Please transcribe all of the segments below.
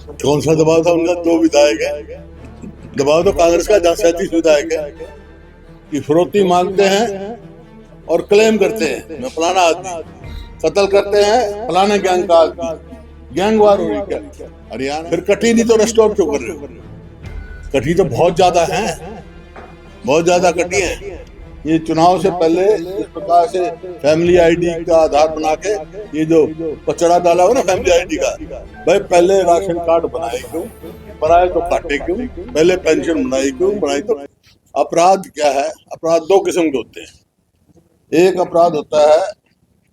कौन सा दबाव था उनका? 2 विधायक है। दबाव तो कांग्रेस का, जहाँ 37 विधायक है कि फिरौती मांगते हैं और क्लेम करते हैं मैं फलाना आदमी, कत्ल करते हैं फलाने गैंग का आदमी, गैंगवार हो रही क्या हरियाणा। फिर कटी नहीं तो रेस्टोर क्यों कर रहे हो? कटी तो बहुत ज्यादा है, बहुत ज्यादा कटी है। ये चुनाव से पहले इस प्रकार से फैमिली आईडी का आधार बना के ये जो कचरा डाला हो ना फैमिली आईडी का, भाई पहले राशन कार्ड बनाए क्यों, बनाए तो काटे क्यों, पहले पेंशन बनाई क्यों, बनाई तो। अपराध क्या है? अपराध 2 किस्म के होते हैं। एक अपराध होता है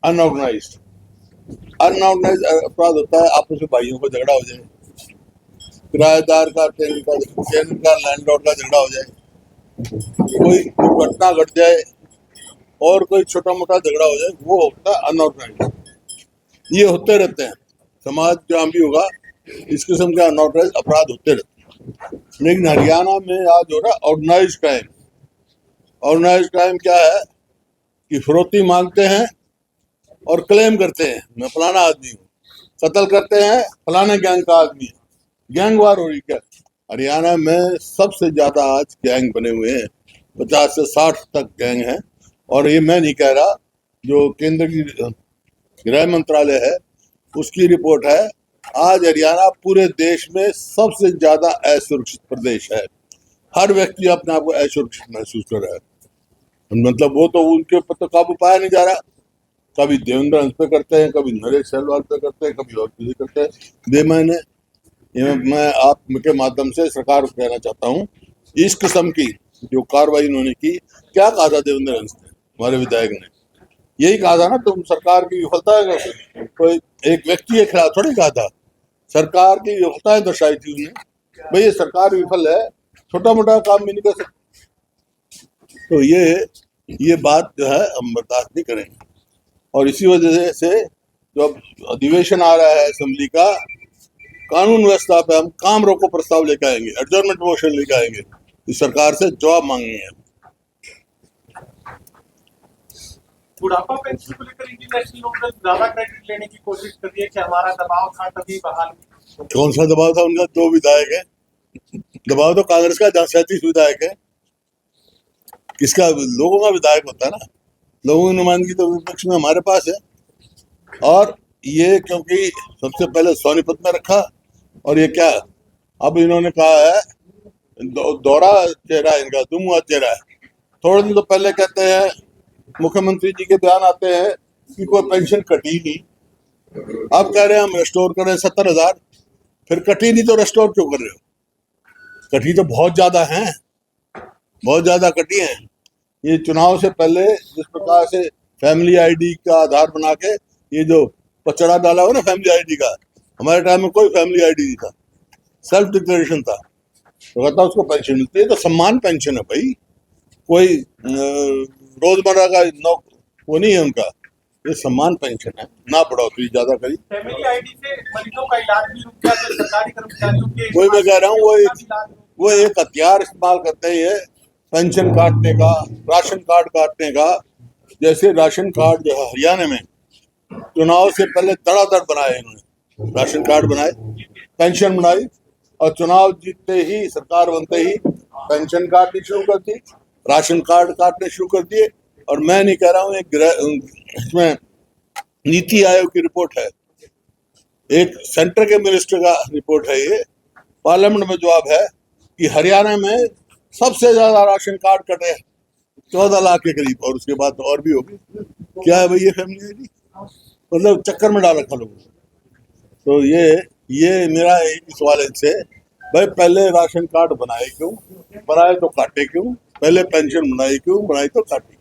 अनऑर्गेनाइज्ड। अनऑर्गेनाइज्ड अपराध होता है आपस में भाइयों का झगड़ा हो जाए, किराएदार का टेंट का लैंडलॉर्ड का झगड़ा हो जाए, कोई दुर्घटना घट जाए और कोई छोटा मोटा झगड़ा हो जाए, वो होता है अनऑर्गेनाइज्ड। ये होते रहते हैं, समाज जहाँ भी होगा इस किस्म के अनऑर्गेनाइज्ड अपराध होते रहते हैं। लेकिन हरियाणा में आज हो रहा ऑर्गेनाइज्ड क्राइम। ऑर्गेनाइज्ड क्राइम क्या है कि फिरौती मांगते हैं और क्लेम करते हैं मैं फलाना आदमी हूँ, कत्ल करते हैं फलाने गैंग का आदमी है, गैंगवार हो रही क्या। हरियाणा में सबसे ज्यादा आज गैंग बने हुए हैं, 50 से 60 तक गैंग हैं। और ये मैं नहीं कह रहा, जो केंद्र की गृह मंत्रालय है उसकी रिपोर्ट है। आज हरियाणा पूरे देश में सबसे ज्यादा असुरक्षित प्रदेश है। हर व्यक्ति अपने आप को असुरक्षित महसूस कर रहा है। मतलब वो तो उनके ऊपर तो काबू पाया नहीं जा रहा। कभी देवेंद्र हंस पे करते हैं, कभी नरेश सेलवाल पे करते हैं, कभी और किसी करते हैं बेमैने। मैं आपके माध्यम से सरकार को कहना चाहता हूँ, इस किस्म की जो कार्रवाई उन्होंने की, क्या कहा था देवेंद्र हंस ने, हमारे विधायक ने यही कहा था ना, तुम सरकार की विफलता है, कोई एक व्यक्ति के खिलाफ थोड़ी कहा था, सरकार की विफलताएं दर्शाई थी उन्हें। भाई ये सरकार विफल है, छोटा मोटा काम भी नहीं कर सकते। तो ये बात जो है हम बर्दाश्त नहीं करेंगे। और इसी वजह से जो अब अधिवेशन आ रहा है असेंबली का, कानून व्यवस्था पे हम काम रोको प्रस्ताव लेकर आएंगे, एडजर्नमेंट मोशन लेकर आएंगे, इस सरकार से जवाब मांगेंगे। बुढ़ापा पेंशन को लेकर इंडियन नेशनल कांग्रेस ज्यादा क्रेडिट लेने की कोशिश कर रही है कि हमारा दबाव था तभी बहाल। कौन सा दबाव था उनका? 2 विधायक है। दबाव तो कांग्रेस का, जहाँ 37 विधायक है। किसका? लोगों का विधायक होता है ना, लोगों की नुमाइंदगी तो विपक्ष में हमारे पास है। और ये क्योंकि सबसे पहले सोनीपत में रखा, और ये क्या अब इन्होंने कहा है दोहरा चेहरा इनका, दुमुआ चेहरा है। थोड़े दिन तो पहले कहते हैं, मुख्यमंत्री जी के बयान आते हैं कि कोई पेंशन कटी नहीं, अब कह रहे हैं हम रेस्टोर करें 70,000। फिर कटी नहीं तो रेस्टोर क्यों कर रहे हो? कटी तो बहुत ज्यादा है, बहुत ज्यादा कटी है। ये चुनाव से पहले जिस प्रकार से फैमिली आईडी का आधार बना के ये जो कचरा डाला हो ना फैमिली आईडी का, हमारे टाइम में कोई फैमिली आईडी नहीं था, सेल्फ डिक्लेरेशन था, तो कहता उसको पेंशन मिलती है। तो सम्मान पेंशन है भाई, कोई रोजमर्रा का वो नहीं है उनका, ये सम्मान पेंशन है, ना बढ़ोतरी ज्यादा करी। फैमिली आईडी से मरीजों का इलाज भी रुक गया, तो सरकारी कर्मचारियों के वही मैं कह रहा हूँ, वो एक हथियार इस्तेमाल करते हैं पेंशन काटने का, राशन कार्ड काटने का। जैसे राशन कार्ड जो है हरियाणा में चुनाव से पहले धड़ाधड़ बनाए इन्होंने, राशन कार्ड बनाए, पेंशन बनाई, और चुनाव जीतते ही, सरकार बनते ही पेंशन काटनी शुरू कर दी, राशन कार्ड काटने शुरू कर दिए। और मैं नहीं कह रहा हूँ, इसमें नीति आयोग की रिपोर्ट है, एक सेंटर के मिनिस्टर का रिपोर्ट है, ये पार्लियामेंट में जवाब है कि हरियाणा में सबसे ज्यादा राशन कार्ड कटे 14 लाख के करीब, और उसके बाद तो और भी होगी। क्या है भाई ये फैमिली आईडी? मतलब चक्कर में डाल रखा लोगों को। तो ये मेरा एक सवाल है इनसे, भाई पहले राशन कार्ड बनाए क्यों, बनाए तो काटे क्यों, पहले पेंशन बनाई क्यों, बनाई तो काटे।